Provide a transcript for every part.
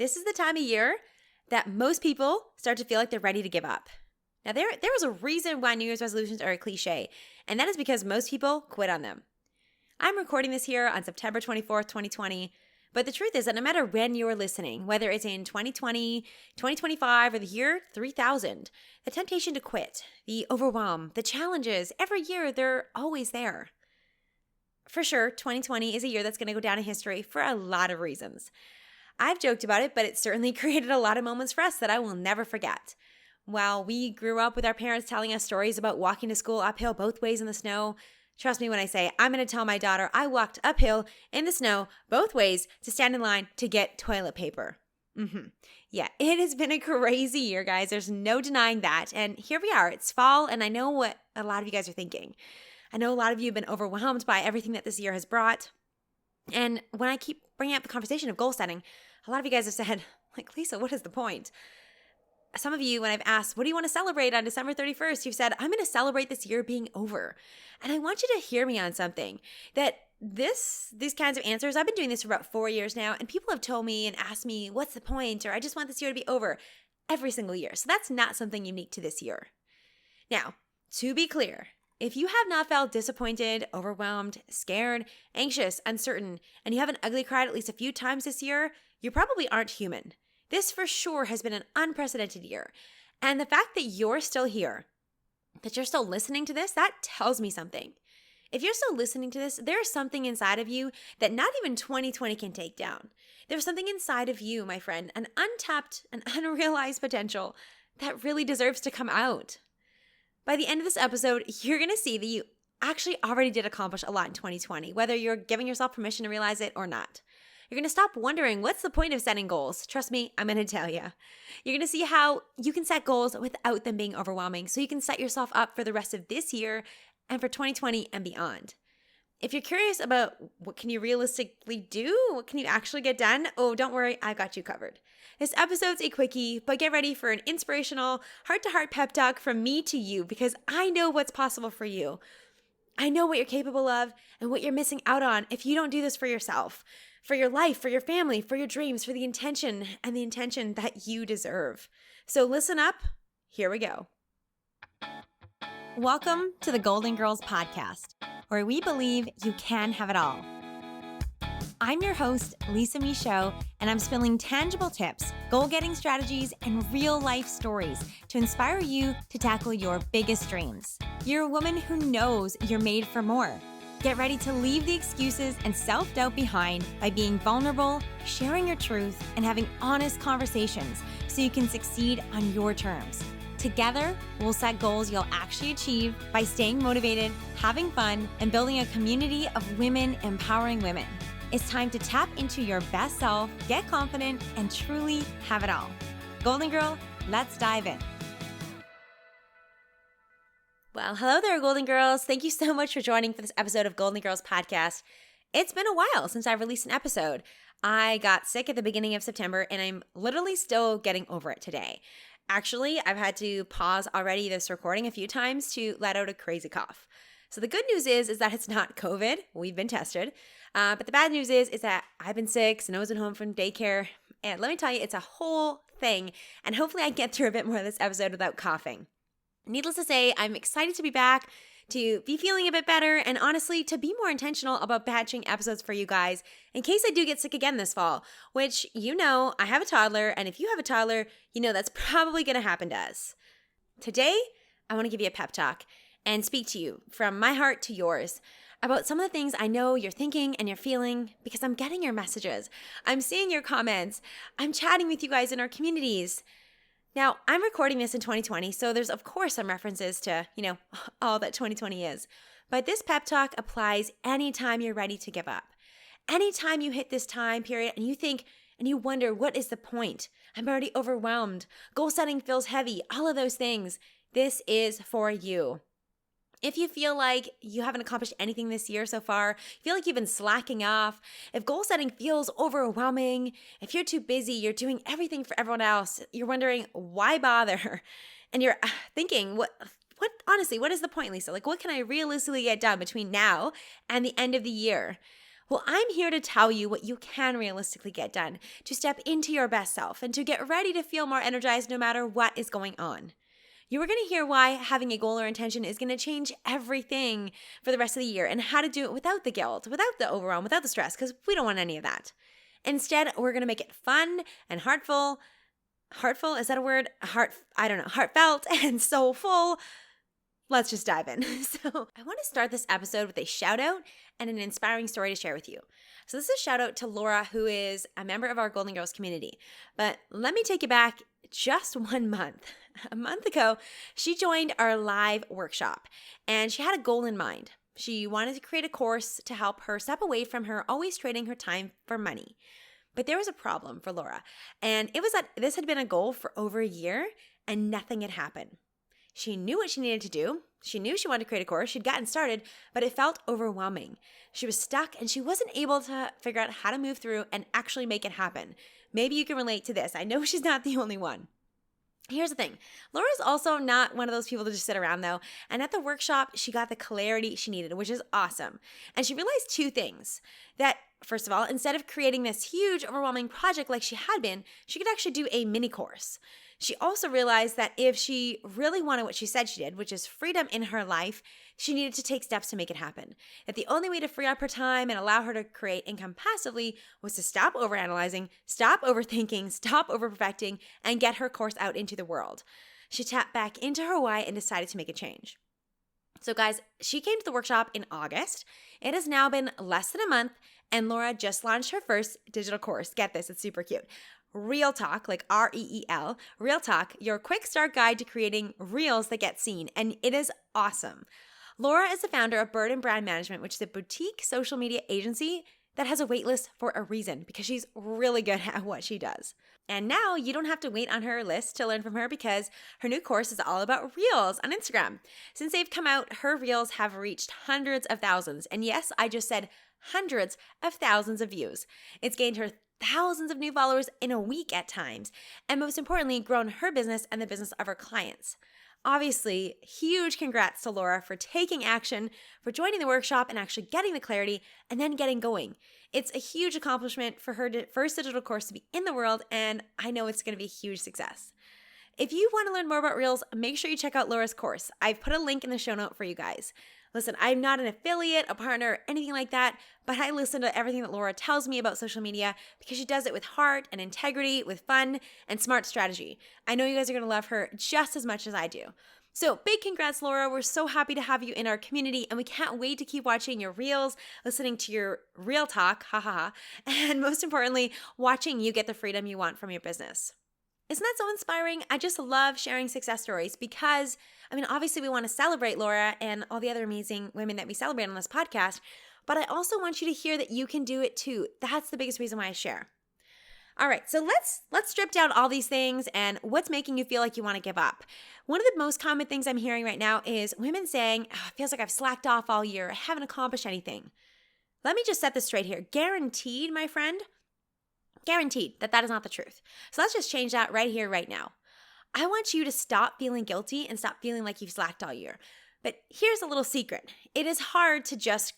this is the time of year that most people start to feel like they're ready to give up. Now, there is a reason why New Year's resolutions are a cliche, and that is because most people quit on them. I'm recording this here on September 24th, 2020, but the truth is that no matter when you're listening, whether it's in 2020, 2025, or the year 3000, the temptation to quit, the overwhelm, the challenges, every year, they're always there. For sure, 2020 is a year that's going to go down in history for a lot of reasons. I've joked about it, but it certainly created a lot of moments for us that I will never forget. While we grew up with our parents telling us stories about walking to school uphill both ways in the snow, trust me when I say I'm going to tell my daughter I walked uphill in the snow both ways to stand in line to get toilet paper. Yeah, it has been a crazy year, guys. There's no denying that. And here we are. It's fall, and I know what a lot of you guys are thinking. I know a lot of you have been overwhelmed by everything that this year has brought. And when I keep bringing up the conversation of goal setting, a lot of you guys have said, like, Lisa, what is the point? Some of you, when I've asked, what do you want to celebrate on December 31st? You've said, I'm going to celebrate this year being over. And I want you to hear me on something that these kinds of answers, I've been doing this for about 4 years now, and people have told me and asked me, what's the point? Or I just want this year to be over every single year. So that's not something unique to this year. Now, to be clear, if you have not felt disappointed, overwhelmed, scared, anxious, uncertain, and you haven't ugly cried at least a few times this year, you probably aren't human. This for sure has been an unprecedented year. And the fact that you're still here, that you're still listening to this, that tells me something. If you're still listening to this, there's something inside of you that not even 2020 can take down. There's something inside of you, my friend, an untapped and unrealized potential that really deserves to come out. By the end of this episode, you're going to see that you actually already did accomplish a lot in 2020, whether you're giving yourself permission to realize it or not. You're going to stop wondering, what's the point of setting goals? Trust me, I'm going to tell you. You're going to see how you can set goals without them being overwhelming, so you can set yourself up for the rest of this year and for 2020 and beyond. If you're curious about what can you realistically do, what can you actually get done, oh, don't worry, I've got you covered. This episode's a quickie, but get ready for an inspirational, heart-to-heart pep talk from me to you, because I know what's possible for you. I know what you're capable of and what you're missing out on if you don't do this for yourself, for your life, for your family, for your dreams, for the intention that you deserve. So listen up. Here we go. Welcome to the Goalden Girls Podcast, where we believe you can have it all. I'm your host, Lisa Michaud, and I'm spilling tangible tips, goal-getting strategies, and real-life stories to inspire you to tackle your biggest dreams. You're a woman who knows you're made for more. Get ready to leave the excuses and self-doubt behind by being vulnerable, sharing your truth, and having honest conversations so you can succeed on your terms. Together, we'll set goals you'll actually achieve by staying motivated, having fun, and building a community of women empowering women. It's time to tap into your best self, get confident, and truly have it all. Goalden Girl, let's dive in. Well, hello there, Goalden Girls. Thank you so much for joining for this episode of Goalden Girls Podcast. It's been a while since I released an episode. I got sick at the beginning of September, and I'm literally still getting over it today. Actually, I've had to pause already this recording a few times to let out a crazy cough. So the good news is that it's not COVID. We've been tested. But the bad news is that I've been sick, Snow's been home from daycare. And let me tell you, it's a whole thing. And hopefully I get through a bit more of this episode without coughing. Needless to say, I'm excited to be back, to be feeling a bit better, and honestly, to be more intentional about batching episodes for you guys in case I do get sick again this fall, which, you know, I have a toddler, and if you have a toddler, you know that's probably going to happen to us. Today, I want to give you a pep talk and speak to you from my heart to yours about some of the things I know you're thinking and you're feeling, because I'm getting your messages. I'm seeing your comments. I'm chatting with you guys in our communities. Now, I'm recording this in 2020, so there's of course some references to, all that 2020 is. But this pep talk applies anytime you're ready to give up. Anytime you hit this time period and you think and you wonder, what is the point? I'm already overwhelmed. Goal setting feels heavy. All of those things. This is for you. If you feel like you haven't accomplished anything this year so far, feel like you've been slacking off, if goal setting feels overwhelming, if you're too busy, you're doing everything for everyone else, you're wondering why bother, and you're thinking, what honestly, what is the point, Lisa? Like, what can I realistically get done between now and the end of the year? Well, I'm here to tell you what you can realistically get done to step into your best self and to get ready to feel more energized no matter what is going on. You are going to hear why having a goal or intention is going to change everything for the rest of the year and how to do it without the guilt, without the overwhelm, without the stress, because we don't want any of that. Instead, we're going to make it fun and heartful. Heartful, is that a word? Heartfelt and soulful. Let's just dive in. So I want to start this episode with a shout out and an inspiring story to share with you. So this is a shout out to Laura, who is a member of our Goalden Girls community. But let me take you back just 1 month. A month ago, she joined our live workshop and she had a goal in mind. She wanted to create a course to help her step away from her always trading her time for money. But there was a problem for Laura, and it was that this had been a goal for over a year and nothing had happened. She knew what she needed to do. She knew she wanted to create a course. She'd gotten started, but it felt overwhelming. She was stuck and she wasn't able to figure out how to move through and actually make it happen. Maybe you can relate to this. I know she's not the only one. Here's the thing. Laura's also not one of those people to just sit around though. And at the workshop, she got the clarity she needed, which is awesome. And she realized two things. That, first of all, instead of creating this huge, overwhelming project like she had been, she could actually do a mini course. She also realized that if she really wanted what she said she did, which is freedom in her life, she needed to take steps to make it happen. That the only way to free up her time and allow her to create income passively was to stop overanalyzing, stop overthinking, stop overperfecting, and get her course out into the world. She tapped back into her why and decided to make a change. So guys, she came to the workshop in August. It has now been less than a month, and Laura just launched her first digital course. Get this, it's super cute. Reel Talk, like REEL, Reel Talk, your quick start guide to creating reels that get seen. And it is awesome. Laura is the founder of Bird and Brand Management, which is a boutique social media agency that has a waitlist for a reason because she's really good at what she does. And now you don't have to wait on her list to learn from her because her new course is all about reels on Instagram. Since they've come out, her reels have reached hundreds of thousands. And yes, I just said hundreds of thousands of views. It's gained her thousands of new followers in a week at times, and most importantly, grown her business and the business of her clients. Obviously, huge congrats to Laura for taking action, for joining the workshop and actually getting the clarity and then getting going. It's a huge accomplishment for her first digital course to be in the world, and I know it's going to be a huge success. If you want to learn more about Reels, make sure you check out Laura's course. I've put a link in the show note for you guys. Listen, I'm not an affiliate, a partner, or anything like that, but I listen to everything that Laura tells me about social media because she does it with heart and integrity, with fun and smart strategy. I know you guys are going to love her just as much as I do. So big congrats, Laura. We're so happy to have you in our community, and we can't wait to keep watching your reels, listening to your Reel Talk, and most importantly, watching you get the freedom you want from your business. Isn't that so inspiring? I just love sharing success stories because, obviously we want to celebrate Laura and all the other amazing women that we celebrate on this podcast, but I also want you to hear that you can do it too. That's the biggest reason why I share. All right, so let's strip down all these things and what's making you feel like you want to give up. One of the most common things I'm hearing right now is women saying, it feels like I've slacked off all year. I haven't accomplished anything. Let me just set this straight here. Guaranteed, my friend, guaranteed that is not the truth. So let's just change that right here, right now. I want you to stop feeling guilty and stop feeling like you've slacked all year. But here's a little secret. It is hard to just,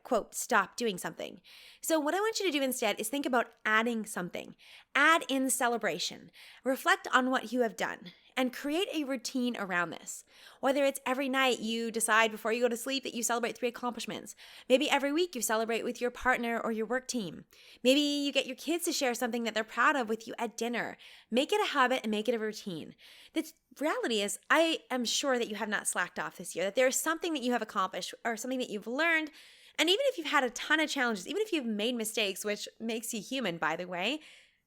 quote, stop doing something. So what I want you to do instead is think about adding something. Add in celebration. Reflect on what you have done and create a routine around this. Whether it's every night you decide before you go to sleep that you celebrate 3 accomplishments. Maybe every week you celebrate with your partner or your work team. Maybe you get your kids to share something that they're proud of with you at dinner. Make it a habit and make it a routine. The reality is, I am sure that you have not slacked off this year, that there is something that you have accomplished or something that you've learned. And even if you've had a ton of challenges, even if you've made mistakes, which makes you human, by the way,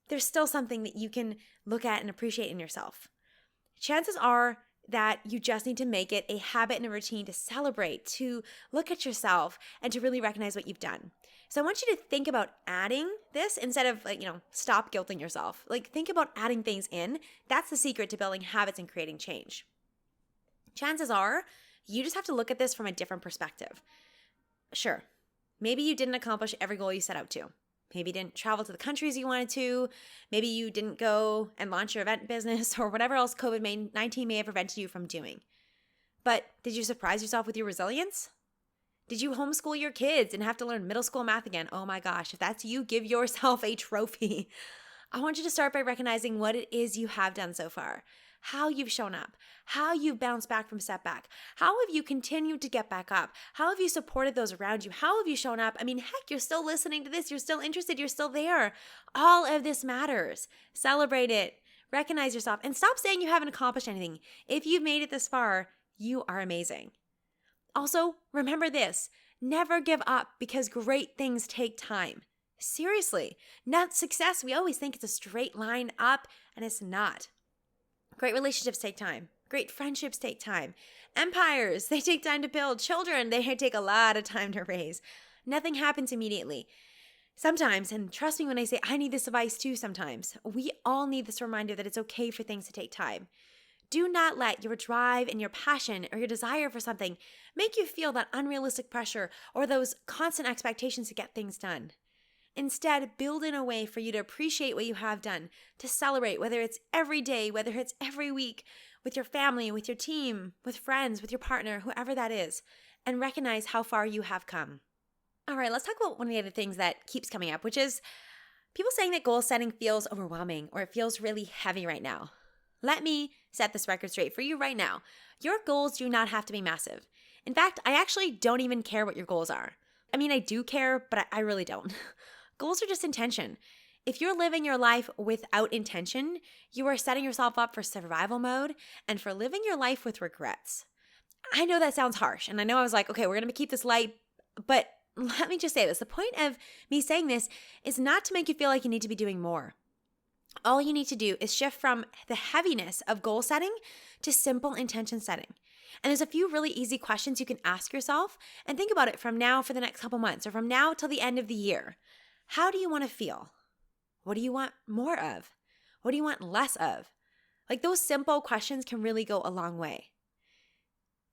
there's still something that you can look at and appreciate in yourself. Chances are that you just need to make it a habit and a routine to celebrate, to look at yourself, and to really recognize what you've done. So I want you to think about adding this instead of stop guilting yourself. Think about adding things in. That's the secret to building habits and creating change. Chances are you just have to look at this from a different perspective. Sure, maybe you didn't accomplish every goal you set out to. Maybe you didn't travel to the countries you wanted to. Maybe you didn't go and launch your event business or whatever else COVID-19 may have prevented you from doing. But did you surprise yourself with your resilience? Did you homeschool your kids and have to learn middle school math again? Oh my gosh, if that's you, give yourself a trophy. I want you to start by recognizing what it is you have done so far, how you've shown up, how you've bounced back from setback, how have you continued to get back up, how have you supported those around you, how have you shown up? I mean, heck, you're still listening to this, you're still interested, you're still there. All of this matters. Celebrate it, recognize yourself, and stop saying you haven't accomplished anything. If you've made it this far, you are amazing. Also, remember this, never give up because great things take time. Seriously, not success. We always think it's a straight line up, and it's not. Great relationships take time. Great friendships take time. Empires, they take time to build. Children, they take a lot of time to raise. Nothing happens immediately. Sometimes, and trust me when I say I need this advice too sometimes, we all need this reminder that it's okay for things to take time. Do not let your drive and your passion or your desire for something make you feel that unrealistic pressure or those constant expectations to get things done. Instead, build in a way for you to appreciate what you have done, to celebrate, whether it's every day, whether it's every week, with your family, with your team, with friends, with your partner, whoever that is, and recognize how far you have come. All right, let's talk about one of the other things that keeps coming up, which is people saying that goal setting feels overwhelming or it feels really heavy right now. Let me set this record straight for you right now. Your goals do not have to be massive. In fact, I actually don't even care what your goals are. I mean, I do care, but I really don't. Goals are just intention. If you're living your life without intention, you are setting yourself up for survival mode and for living your life with regrets. I know that sounds harsh, and I know I was like, okay, we're going to keep this light, but let me just say this. The point of me saying this is not to make you feel like you need to be doing more. All you need to do is shift from the heaviness of goal setting to simple intention setting. And there's a few really easy questions you can ask yourself and think about it from now for the next couple months or from now till the end of the year. How do you want to feel? What do you want more of? What do you want less of? Like those simple questions can really go a long way.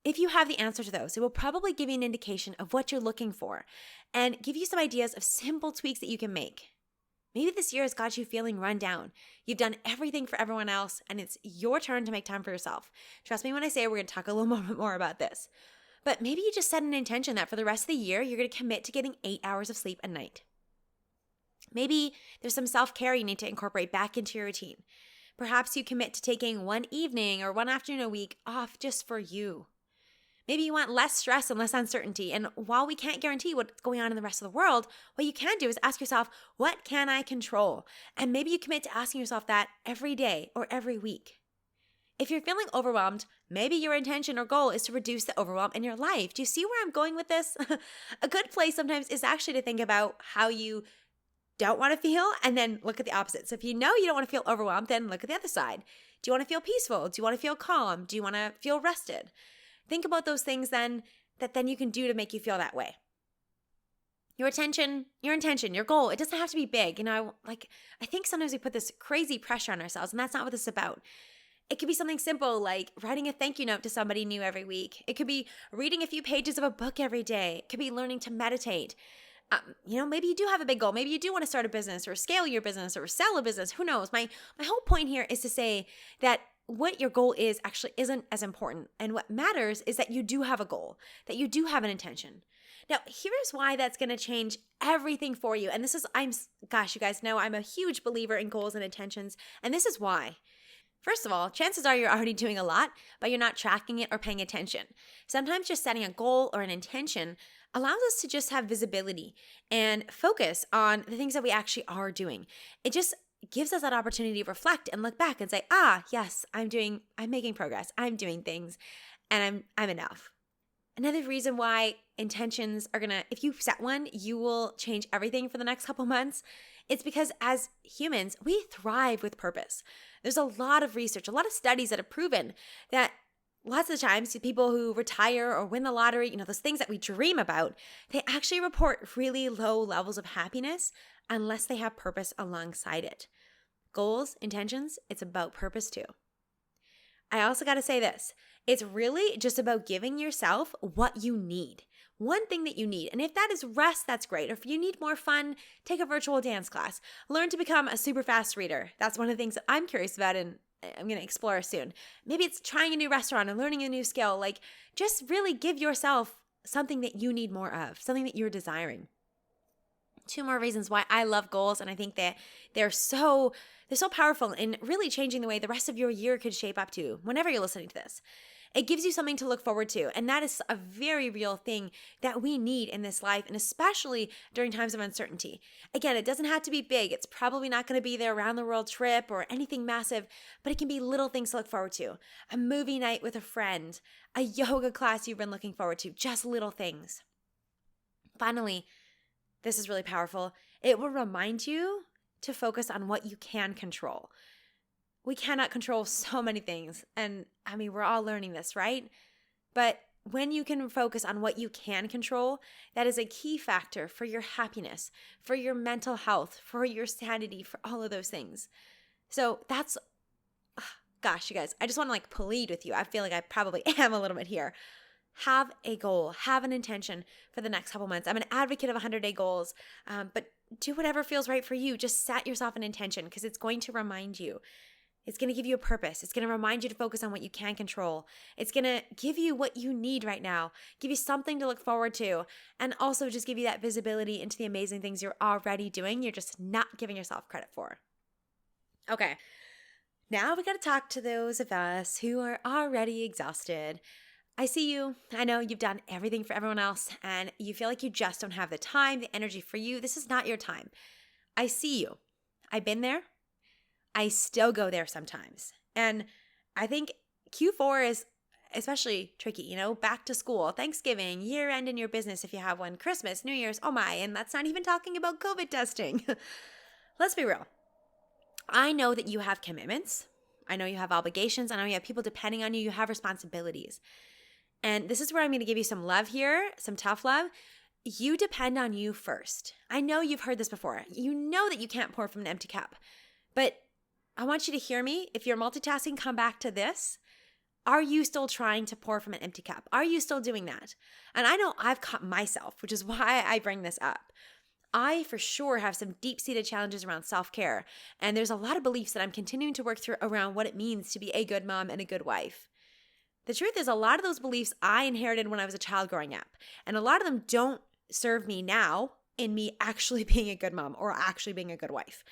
If you have the answer to those, it will probably give you an indication of what you're looking for and give you some ideas of simple tweaks that you can make. Maybe this year has got you feeling run down. You've done everything for everyone else, and it's your turn to make time for yourself. Trust me when I say we're going to talk a little more about this. But maybe you just set an intention that for the rest of the year, you're going to commit to getting 8 hours of sleep a night. Maybe there's some self-care you need to incorporate back into your routine. Perhaps you commit to taking one evening or one afternoon a week off just for you. Maybe you want less stress and less uncertainty. And while we can't guarantee what's going on in the rest of the world, what you can do is ask yourself, what can I control? And maybe you commit to asking yourself that every day or every week. If you're feeling overwhelmed, maybe your intention or goal is to reduce the overwhelm in your life. Do you see where I'm going with this? A good place sometimes is actually to think about how you don't want to feel and then look at the opposite. So if you know you don't want to feel overwhelmed, then look at the other side. Do you want to feel peaceful? Do you want to feel calm? Do you want to feel rested? Think about those things then that then you can do to make you feel that way. Your intention, your goal, it doesn't have to be big. I think sometimes we put this crazy pressure on ourselves, and that's not what this is about. It could be something simple like writing a thank you note to somebody new every week. It could be reading a few pages of a book every day. It could be learning to meditate. Maybe you do have a big goal. Maybe you do want to start a business or scale your business or sell a business. Who knows? My whole point here is to say that what your goal is actually isn't as important. And what matters is that you do have a goal, that you do have an intention. Now, here's why that's going to change everything for you. And you guys know I'm a huge believer in goals and intentions. And this is why. First of all, chances are you're already doing a lot, but you're not tracking it or paying attention. Sometimes just setting a goal or an intention allows us to just have visibility and focus on the things that we actually are doing. It just gives us that opportunity to reflect and look back and say, yes, I'm making progress. I'm doing things and I'm enough. Another reason why intentions are if you set one, you will change everything for the next couple months. It's because as humans, we thrive with purpose. There's a lot of research, a lot of studies that have proven that lots of the times people who retire or win the lottery, those things that we dream about, they actually report really low levels of happiness unless they have purpose alongside it. Goals, intentions, it's about purpose too. I also got to say this. It's really just about giving yourself what you need. One thing that you need. And if that is rest, that's great. Or if you need more fun, take a virtual dance class. Learn to become a super fast reader. That's one of the things that I'm curious about and I'm going to explore soon. Maybe it's trying a new restaurant and learning a new skill. Just really give yourself something that you need more of, something that you're desiring. 2 more reasons why I love goals, and I think that they're so powerful in really changing the way the rest of your year could shape up to whenever you're listening to this. It gives you something to look forward to, and that is a very real thing that we need in this life, and especially during times of uncertainty. Again, it doesn't have to be big. It's probably not going to be the around the world trip or anything massive, but it can be little things to look forward to. A movie night with a friend, a yoga class you've been looking forward to, just little things. Finally, this is really powerful. It will remind you to focus on what you can control. We cannot control so many things. And I mean, we're all learning this, right? But when you can focus on what you can control, that is a key factor for your happiness, for your mental health, for your sanity, for all of those things. So that's, gosh, you guys, I just want to plead with you. I feel like I probably am a little bit here. Have a goal, have an intention for the next couple months. I'm an advocate of 100-day goals, but do whatever feels right for you. Just set yourself an intention because it's going to remind you. It's going to give you a purpose. It's going to remind you to focus on what you can control. It's going to give you what you need right now, give you something to look forward to, and also just give you that visibility into the amazing things you're already doing. You're just not giving yourself credit for. Okay, now we got to talk to those of us who are already exhausted. I see you. I know you've done everything for everyone else, and you feel like you just don't have the time, the energy for you. This is not your time. I see you. I've been there. I still go there sometimes. And I think Q4 is especially tricky, back to school, Thanksgiving, year end in your business if you have one, Christmas, New Year's, oh my, and that's not even talking about COVID testing. Let's be real. I know that you have commitments. I know you have obligations. I know you have people depending on you. You have responsibilities. And this is where I'm going to give you some love here, some tough love. You depend on you first. I know you've heard this before. You know that you can't pour from an empty cup. But I want you to hear me. If you're multitasking, come back to this. Are you still trying to pour from an empty cup? Are you still doing that? And I know I've caught myself, which is why I bring this up. I for sure have some deep-seated challenges around self-care. And there's a lot of beliefs that I'm continuing to work through around what it means to be a good mom and a good wife. The truth is, a lot of those beliefs I inherited when I was a child growing up. And a lot of them don't serve me now in me actually being a good mom or actually being a good wife.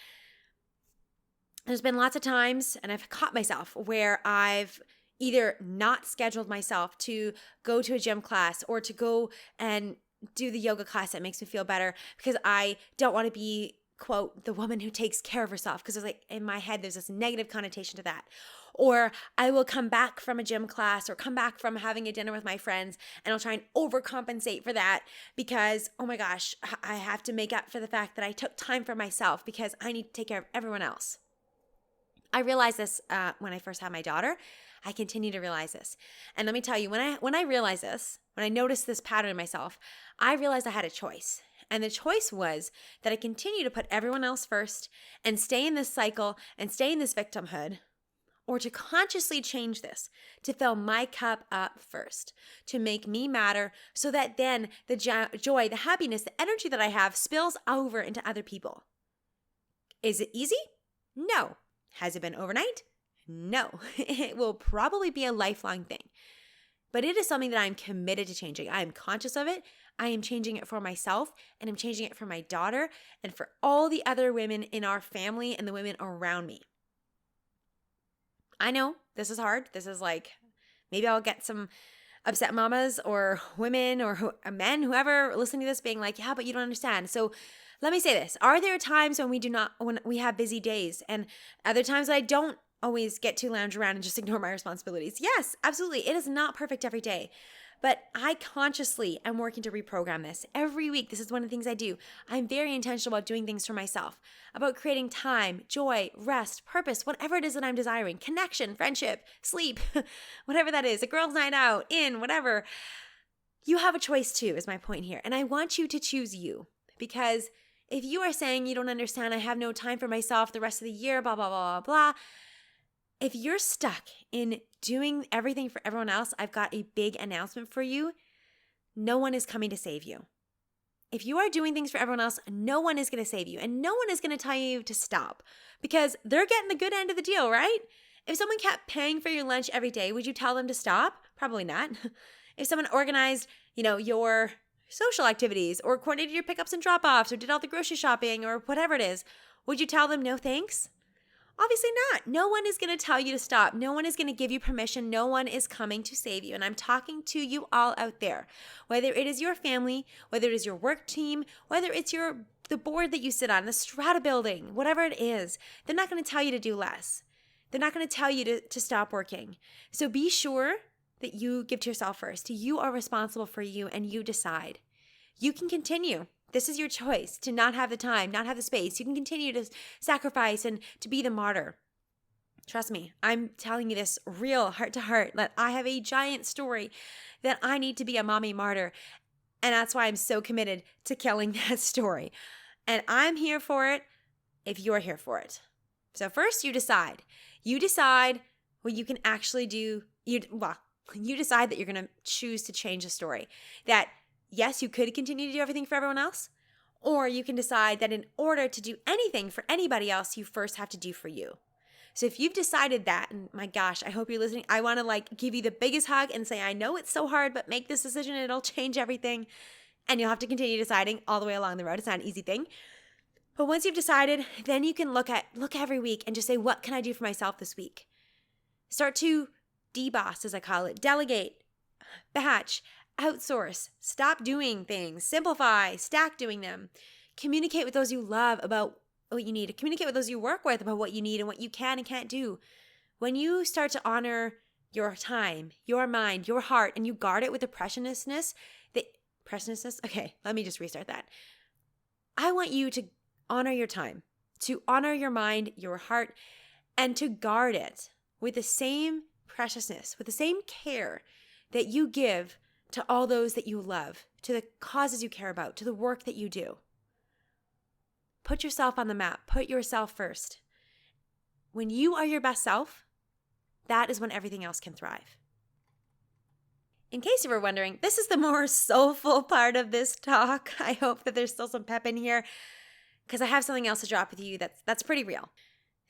There's been lots of times, and I've caught myself, where I've either not scheduled myself to go to a gym class or to go and do the yoga class that makes me feel better because I don't want to be, quote, the woman who takes care of herself, because it's in my head, there's this negative connotation to that. Or I will come back from a gym class or come back from having a dinner with my friends and I'll try and overcompensate for that because, oh my gosh, I have to make up for the fact that I took time for myself because I need to take care of everyone else. I realized this when I first had my daughter. I continue to realize this. And let me tell you, when I realized this, when I noticed this pattern in myself, I realized I had a choice. And the choice was that I continue to put everyone else first and stay in this cycle and stay in this victimhood, or to consciously change this, to fill my cup up first, to make me matter so that then the joy, the happiness, the energy that I have spills over into other people. Is it easy? No. Has it been overnight? No. It will probably be a lifelong thing. But it is something that I'm committed to changing. I am conscious of it. I am changing it for myself, and I'm changing it for my daughter and for all the other women in our family and the women around me. I know this is hard. This is maybe I'll get some upset mamas or women or men, whoever listening to this being like, yeah, but you don't understand. So let me say this. Are there times when we have busy days and other times that I don't always get to lounge around and just ignore my responsibilities? Yes, absolutely. It is not perfect every day, but I consciously am working to reprogram this every week. This is one of the things I do. I'm very intentional about doing things for myself, about creating time, joy, rest, purpose, whatever it is that I'm desiring, connection, friendship, sleep, whatever that is, a girl's night out, whatever. You have a choice too, is my point here. And I want you to choose you, because if you are saying you don't understand, I have no time for myself the rest of the year, blah, blah, blah, blah, blah. If you're stuck in doing everything for everyone else, I've got a big announcement for you. No one is coming to save you. If you are doing things for everyone else, no one is going to save you. And no one is going to tell you to stop because they're getting the good end of the deal, right? If someone kept paying for your lunch every day, would you tell them to stop? Probably not. If someone organized, your social activities or coordinated your pickups and drop-offs or did all the grocery shopping or whatever it is, would you tell them no thanks? Obviously not. No one is going to tell you to stop. No one is going to give you permission. No one is coming to save you. And I'm talking to you all out there, whether it is your family, whether it is your work team, whether it's the board that you sit on, the strata building, whatever it is, they're not going to tell you to do less. They're not going to tell you to stop working. So be sure that you give to yourself first. You are responsible for you and you decide. You can continue. This is your choice to not have the time, not have the space. You can continue to sacrifice and to be the martyr. Trust me, I'm telling you this real heart to heart that I have a giant story that I need to be a mommy martyr. And that's why I'm so committed to killing that story. And I'm here for it if you're here for it. So first you decide. You decide what you can actually do. You decide that you're going to choose to change the story. That yes, you could continue to do everything for everyone else, or you can decide that in order to do anything for anybody else, you first have to do for you. So if you've decided that, and my gosh, I hope you're listening. I want to give you the biggest hug and say, I know it's so hard, but make this decision and it'll change everything. And you'll have to continue deciding all the way along the road. It's not an easy thing. But once you've decided, then you can look every week and just say, what can I do for myself this week? Start to deboss, as I call it, delegate, batch, outsource, stop doing things, simplify, stack doing them. Communicate with those you love about what you need. Communicate with those you work with about what you need and what you can and can't do. When you start to honor your time, your mind, your heart, and you guard it with the preciousness, okay, let me just restart that. I want you to honor your time, to honor your mind, your heart, and to guard it with the same preciousness, with the same care that you give to all those that you love, to the causes you care about, to the work that you do. Put yourself on the map. Put yourself first. When you are your best self, that is when everything else can thrive. In case you were wondering, this is the more soulful part of this talk. I hope that there's still some pep in here because I have something else to drop with you that's pretty real.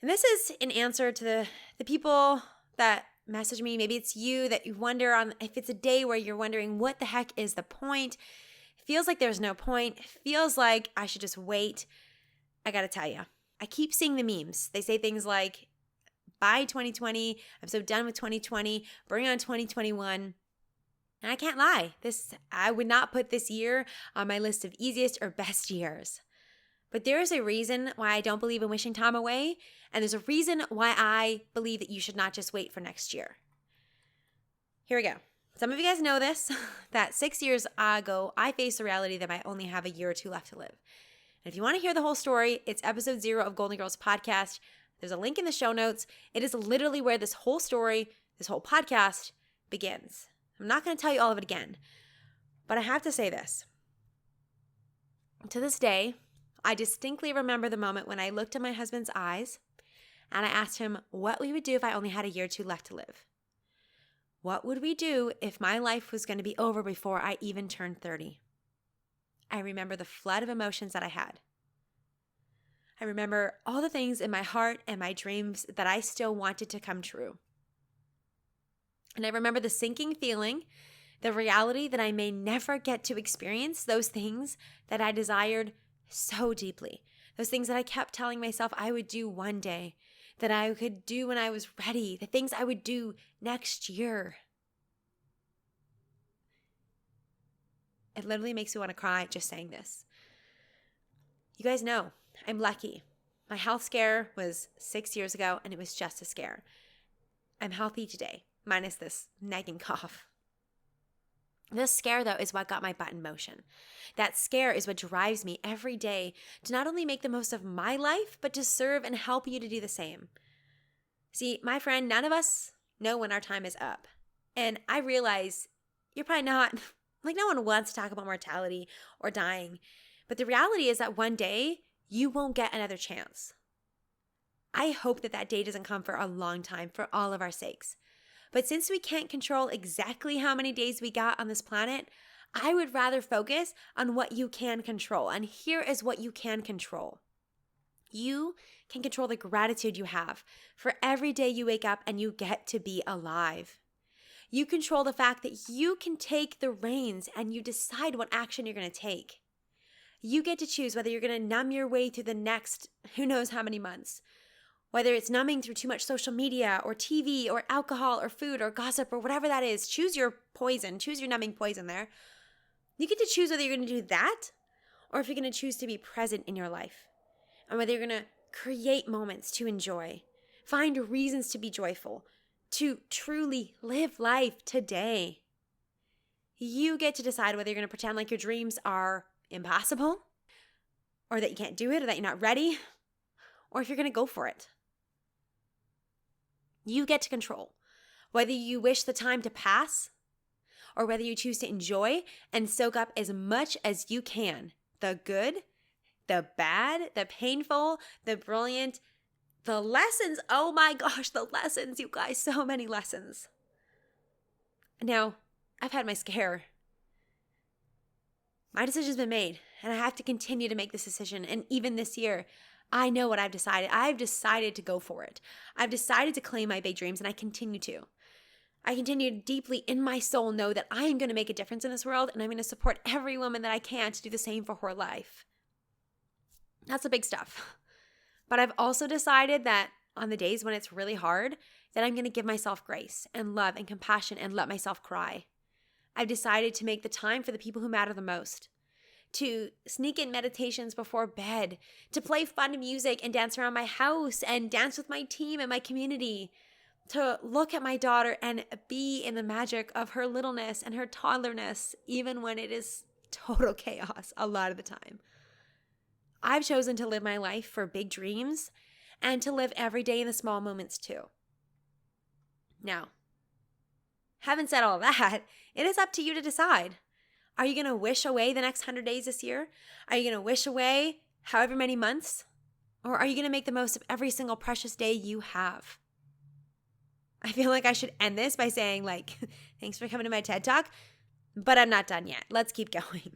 And this is in answer to the people that message me. Maybe it's you that you wonder on if it's a day where you're wondering what the heck is the point. It feels like there's no point. It feels like I should just wait. I gotta tell you, I keep seeing the memes. They say things like, bye 2020, I'm so done with 2020, bring on 2021. And I can't lie, I would not put this year on my list of easiest or best years. But there is a reason why I don't believe in wishing time away, and there's a reason why I believe that you should not just wait for next year. Here we go. Some of you guys know this, that 6 years ago, I faced the reality that I only have a year or two left to live. And if you want to hear the whole story, it's episode 0 of Goalden Girls Podcast. There's a link in the show notes. It is literally where this whole story, this whole podcast begins. I'm not going to tell you all of it again, but I have to say this. To this day, I distinctly remember the moment when I looked in my husband's eyes and I asked him what we would do if I only had a year or two left to live. What would we do if my life was going to be over before I even turned 30? I remember the flood of emotions that I had. I remember all the things in my heart and my dreams that I still wanted to come true. And I remember the sinking feeling, the reality that I may never get to experience those things that I desired so deeply. Those things that I kept telling myself I would do one day, that I could do when I was ready, the things I would do next year. It literally makes me want to cry just saying this. You guys know, I'm lucky. My health scare was 6 years ago, and it was just a scare. I'm healthy today, minus this nagging cough. This scare, though, is what got my butt in motion. That scare is what drives me every day to not only make the most of my life, but to serve and help you to do the same. See, my friend, none of us know when our time is up. And I realize you're probably not, no one wants to talk about mortality or dying. But the reality is that one day, you won't get another chance. I hope that day doesn't come for a long time for all of our sakes. But since we can't control exactly how many days we got on this planet, I would rather focus on what you can control. And here is what you can control. You can control the gratitude you have for every day you wake up and you get to be alive. You control the fact that you can take the reins and you decide what action you're going to take. You get to choose whether you're going to numb your way through the next who knows how many months. Whether it's numbing through too much social media or TV or alcohol or food or gossip or whatever that is, choose your poison, choose your numbing poison there. You get to choose whether you're going to do that or if you're going to choose to be present in your life and whether you're going to create moments to enjoy, find reasons to be joyful, to truly live life today. You get to decide whether you're going to pretend like your dreams are impossible or that you can't do it or that you're not ready or if you're going to go for it. You get to control whether you wish the time to pass or whether you choose to enjoy and soak up as much as you can. The good, the bad, the painful, the brilliant, the lessons. Oh my gosh, the lessons, you guys, so many lessons. Now, I've had my scare. My decision's been made and I have to continue to make this decision. And even this year, I know what I've decided. I've decided to go for it. I've decided to claim my big dreams and I continue to. I continue to deeply in my soul know that I am going to make a difference in this world and I'm going to support every woman that I can to do the same for her life. That's the big stuff. But I've also decided that on the days when it's really hard, that I'm going to give myself grace and love and compassion and let myself cry. I've decided to make the time for the people who matter the most. To sneak in meditations before bed, to play fun music and dance around my house and dance with my team and my community, to look at my daughter and be in the magic of her littleness and her toddlerness, even when it is total chaos a lot of the time. I've chosen to live my life for big dreams and to live every day in the small moments too. Now, having said all that, it is up to you to decide. Are you going to wish away the next 100 days this year? Are you going to wish away however many months? Or are you going to make the most of every single precious day you have? I feel like I should end this by saying thanks for coming to my TED Talk, but I'm not done yet. Let's keep going.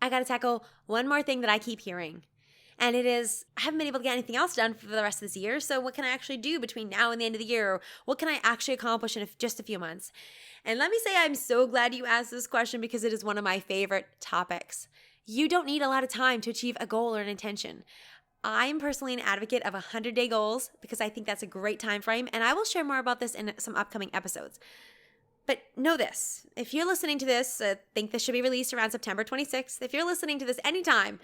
I got to tackle one more thing that I keep hearing. And it is, I haven't been able to get anything else done for the rest of this year. So what can I actually do between now and the end of the year? Or what can I actually accomplish in just a few months? And let me say, I'm so glad you asked this question because it is one of my favorite topics. You don't need a lot of time to achieve a goal or an intention. I'm personally an advocate of 100-day goals because I think that's a great time frame. And I will share more about this in some upcoming episodes. But know this, if you're listening to this, I think this should be released around September 26th. If you're listening to this anytime,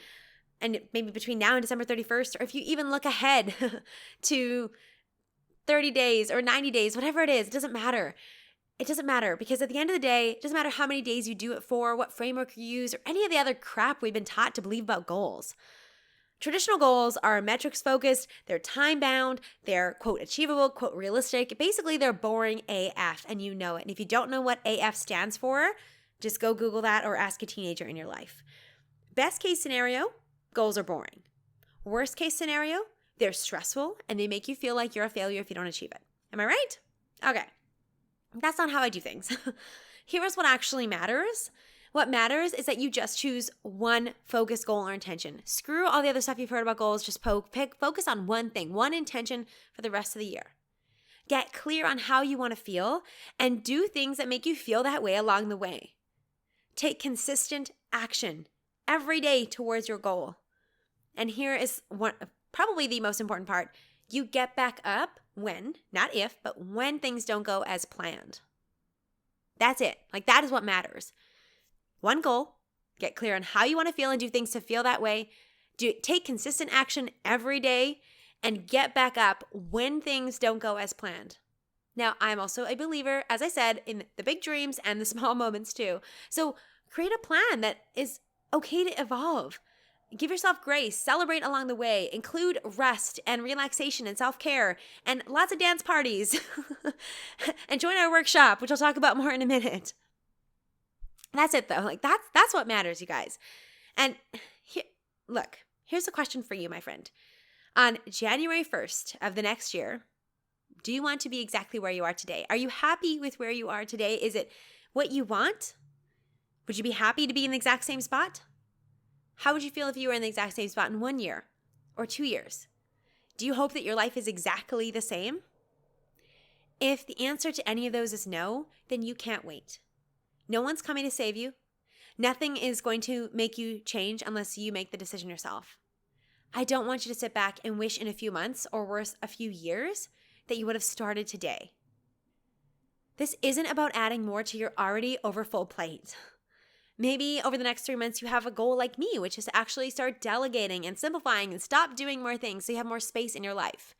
and maybe between now and December 31st, or if you even look ahead to 30 days or 90 days, whatever it is, it doesn't matter. It doesn't matter because at the end of the day, it doesn't matter how many days you do it for, what framework you use, or any of the other crap we've been taught to believe about goals. Traditional goals are metrics focused, they're time bound, they're quote achievable, quote realistic. Basically, they're boring AF and you know it. And if you don't know what AF stands for, just go Google that or ask a teenager in your life. Best case scenario, goals are boring. Worst case scenario, they're stressful and they make you feel like you're a failure if you don't achieve it. Am I right? Okay. That's not how I do things. Here's what actually matters. What matters is that you just choose one focused goal or intention. Screw all the other stuff you've heard about goals. Just focus on one thing, one intention for the rest of the year. Get clear on how you want to feel and do things that make you feel that way along the way. Take consistent action every day towards your goal. And here is probably the most important part. You get back up when, not if, but when things don't go as planned. That's it. That is what matters. One goal, get clear on how you want to feel and do things to feel that way. Take consistent action every day and get back up when things don't go as planned. Now, I'm also a believer, as I said, in the big dreams and the small moments too. So create a plan that is okay to evolve. Give yourself grace, celebrate along the way, include rest and relaxation and self-care and lots of dance parties and join our workshop, which I'll talk about more in a minute. That's it though. That's what matters, you guys. And here's a question for you, my friend. On January 1st of the next year, do you want to be exactly where you are today? Are you happy with where you are today? Is it what you want? Would you be happy to be in the exact same spot? How would you feel if you were in the exact same spot in 1 year or 2 years? Do you hope that your life is exactly the same? If the answer to any of those is no, then you can't wait. No one's coming to save you. Nothing is going to make you change unless you make the decision yourself. I don't want you to sit back and wish in a few months, or worse, a few years, that you would have started today. This isn't about adding more to your already overfull plate. Maybe over the next 3 months, you have a goal like me, which is to actually start delegating and simplifying and stop doing more things so you have more space in your life.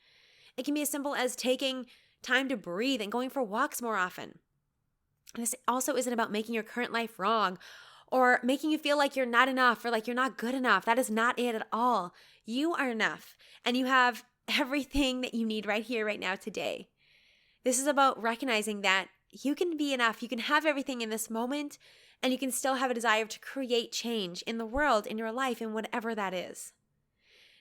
It can be as simple as taking time to breathe and going for walks more often. And this also isn't about making your current life wrong or making you feel like you're not enough or like you're not good enough. That is not it at all. You are enough, and you have everything that you need right here, right now, today. This is about recognizing that you can be enough. You can have everything in this moment, and you can still have a desire to create change in the world, in your life, in whatever that is.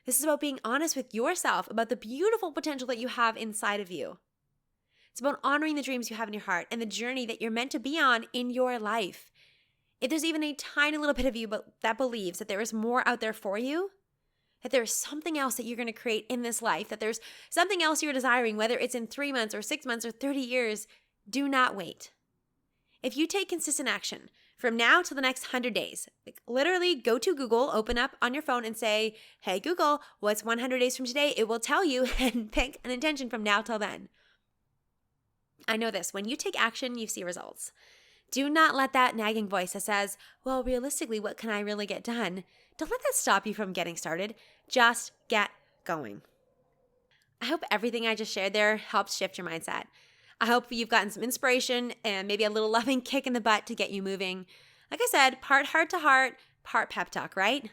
This is about being honest with yourself about the beautiful potential that you have inside of you. It's about honoring the dreams you have in your heart and the journey that you're meant to be on in your life. If there's even a tiny little bit of you that believes that there is more out there for you, that there's something else that you're going to create in this life, that there's something else you're desiring, whether it's in 3 months or 6 months or 30 years, do not wait. If you take consistent action from now to the next 100 days, like literally go to Google, open up on your phone and say, hey, Google, what's 100 days from today? It will tell you, and pick an intention from now till then. I know this. When you take action, you see results. Do not let that nagging voice that says, well, realistically, what can I really get done? Don't let that stop you from getting started. Just get going. I hope everything I just shared there helps shift your mindset. I hope you've gotten some inspiration and maybe a little loving kick in the butt to get you moving. Like I said, part heart to heart, part pep talk, right?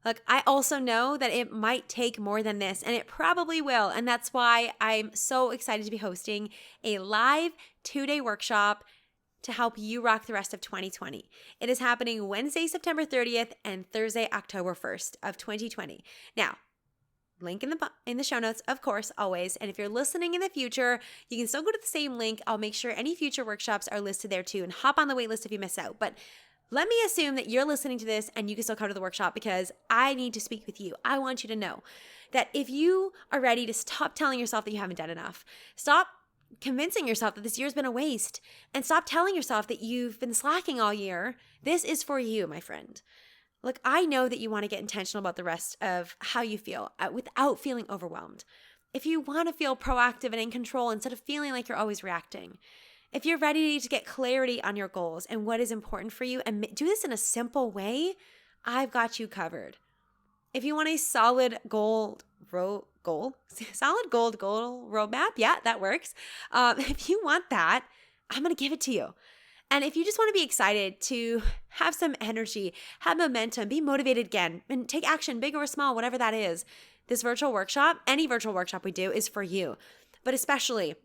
Look, I also know that it might take more than this, and it probably will. And that's why I'm so excited to be hosting a live 2-day workshop to help you rock the rest of 2020. It is happening Wednesday, September 30th and Thursday, October 1st of 2020. Now, link in the show notes, of course, always. And if you're listening in the future, you can still go to the same link. I'll make sure any future workshops are listed there too, and hop on the wait list if you miss out. But let me assume that you're listening to this and you can still come to the workshop, because I need to speak with you. I want you to know that if you are ready to stop telling yourself that you haven't done enough, stop convincing yourself that this year's been a waste, and stop telling yourself that you've been slacking all year, this is for you, my friend. Look, I know that you want to get intentional about the rest of how you feel without feeling overwhelmed. If you want to feel proactive and in control instead of feeling like you're always reacting. If you're ready to get clarity on your goals and what is important for you and do this in a simple way, I've got you covered. If you want a solid gold roadmap, yeah, that works. If you want that, I'm going to give it to you. And if you just want to be excited to have some energy, have momentum, be motivated again, and take action, big or small, whatever that is, this virtual workshop, any virtual workshop we do, is for you. But especially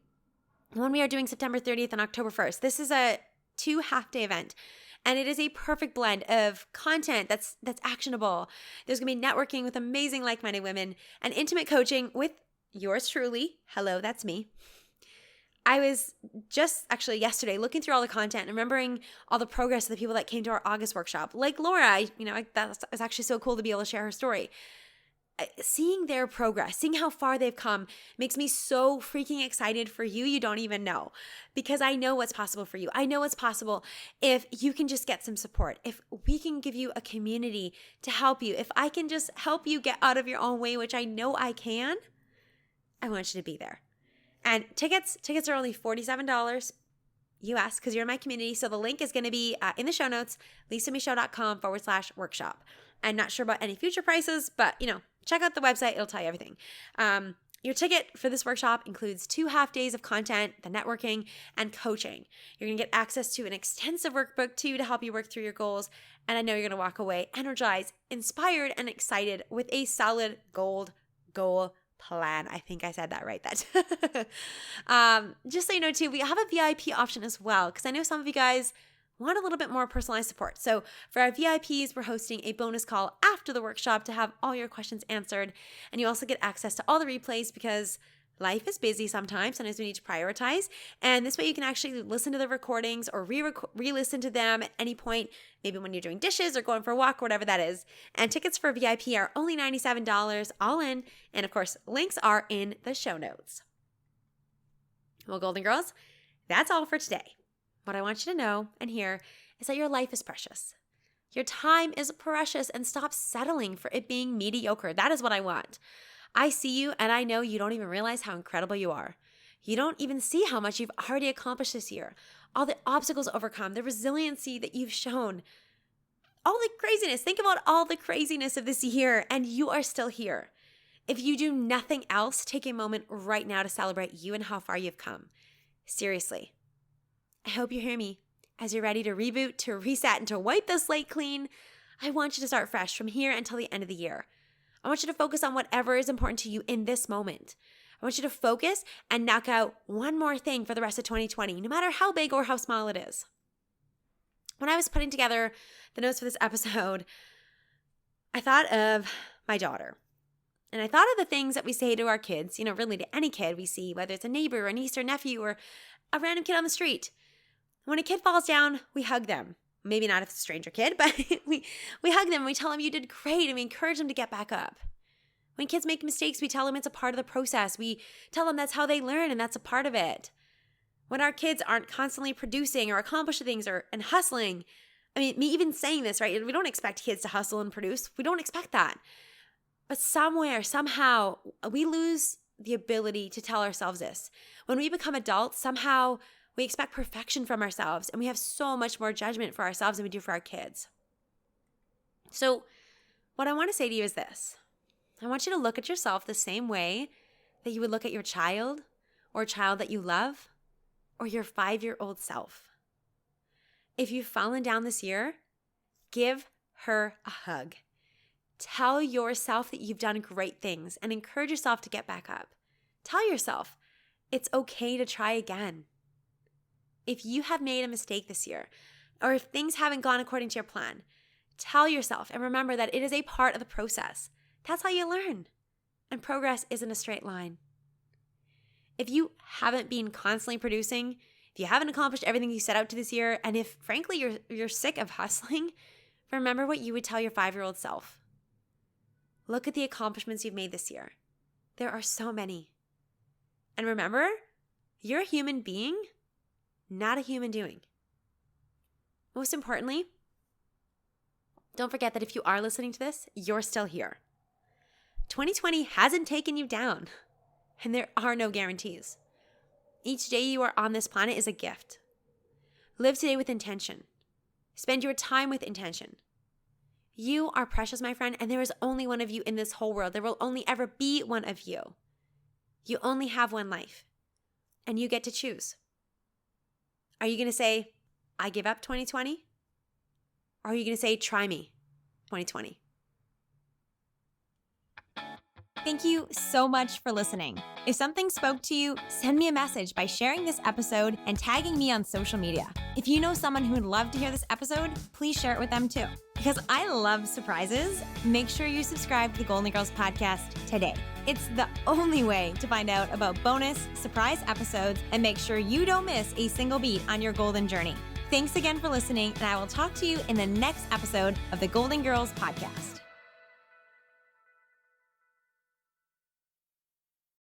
when we are doing September 30th and October 1st, this is a 2 half-day event. And it is a perfect blend of content that's actionable. There's going to be networking with amazing like-minded women and intimate coaching with yours truly. Hello, that's me. I was just actually yesterday looking through all the content and remembering all the progress of the people that came to our August workshop. Like Laura, that was actually so cool to be able to share her story. Seeing their progress, seeing how far they've come makes me so freaking excited for you. You don't even know, because I know what's possible for you. I know what's possible if you can just get some support, if we can give you a community to help you, if I can just help you get out of your own way, which I know I can. I want you to be there. And tickets are only $47 US because you're in my community. So the link is going to be in the show notes, lisamichelle.com/workshop. I'm not sure about any future prices, but check out the website. It'll tell you everything. Your ticket for this workshop includes 2 half days of content, the networking, and coaching. You're going to get access to an extensive workbook too to help you work through your goals. And I know you're going to walk away energized, inspired, and excited with a solid goal plan. I think I said that right. Just so you know too, we have a VIP option as well, because I know some of you guys want a little bit more personalized support. So for our VIPs, we're hosting a bonus call after the workshop to have all your questions answered. And you also get access to all the replays, because life is busy sometimes. Sometimes we need to prioritize. And this way you can actually listen to the recordings or re-listen to them at any point, maybe when you're doing dishes or going for a walk or whatever that is. And tickets for VIP are only $97 all in. And of course, links are in the show notes. Well, Golden Girls, that's all for today. What I want you to know and hear is that your life is precious. Your time is precious, and stop settling for it being mediocre. That is what I want. I see you, and I know you don't even realize how incredible you are. You don't even see how much you've already accomplished this year. All the obstacles overcome, the resiliency that you've shown, all the craziness. Think about all the craziness of this year, and you are still here. If you do nothing else, take a moment right now to celebrate you and how far you've come. Seriously. I hope you hear me. As you're ready to reboot, to reset, and to wipe the slate clean, I want you to start fresh from here until the end of the year. I want you to focus on whatever is important to you in this moment. I want you to focus and knock out one more thing for the rest of 2020, no matter how big or how small it is. When I was putting together the notes for this episode, I thought of my daughter. And I thought of the things that we say to our kids, really to any kid we see, whether it's a neighbor or a niece or nephew or a random kid on the street. When a kid falls down, we hug them. Maybe not if it's a stranger kid, but we hug them and we tell them you did great, and we encourage them to get back up. When kids make mistakes, we tell them it's a part of the process. We tell them that's how they learn and that's a part of it. When our kids aren't constantly producing or accomplishing things and hustling, me even saying this, right? We don't expect kids to hustle and produce. We don't expect that. But somewhere, somehow, we lose the ability to tell ourselves this. When we become adults, somehow we expect perfection from ourselves, and we have so much more judgment for ourselves than we do for our kids. So what I want to say to you is this. I want you to look at yourself the same way that you would look at your child or a child that you love or your 5-year-old self. If you've fallen down this year, give her a hug. Tell yourself that you've done great things and encourage yourself to get back up. Tell yourself it's okay to try again. If you have made a mistake this year, or if things haven't gone according to your plan, tell yourself and remember that it is a part of the process. That's how you learn. And progress isn't a straight line. If you haven't been constantly producing, if you haven't accomplished everything you set out to this year, and if frankly you're sick of hustling, remember what you would tell your 5-year-old self. Look at the accomplishments you've made this year. There are so many. And remember, you're a human being, not a human doing. Most importantly, don't forget that if you are listening to this, you're still here. 2020 hasn't taken you down, and there are no guarantees. Each day you are on this planet is a gift. Live today with intention. Spend your time with intention. You are precious, my friend, and there is only one of you in this whole world. There will only ever be one of you. You only have one life, and you get to choose. Are you going to say, I give up 2020? Or are you going to say, try me 2020? Thank you so much for listening. If something spoke to you, send me a message by sharing this episode and tagging me on social media. If you know someone who would love to hear this episode, please share it with them too. Because I love surprises, make sure you subscribe to the Goalden Girls Podcast today. It's the only way to find out about bonus surprise episodes and make sure you don't miss a single beat on your golden journey. Thanks again for listening, and I will talk to you in the next episode of the Goalden Girls Podcast.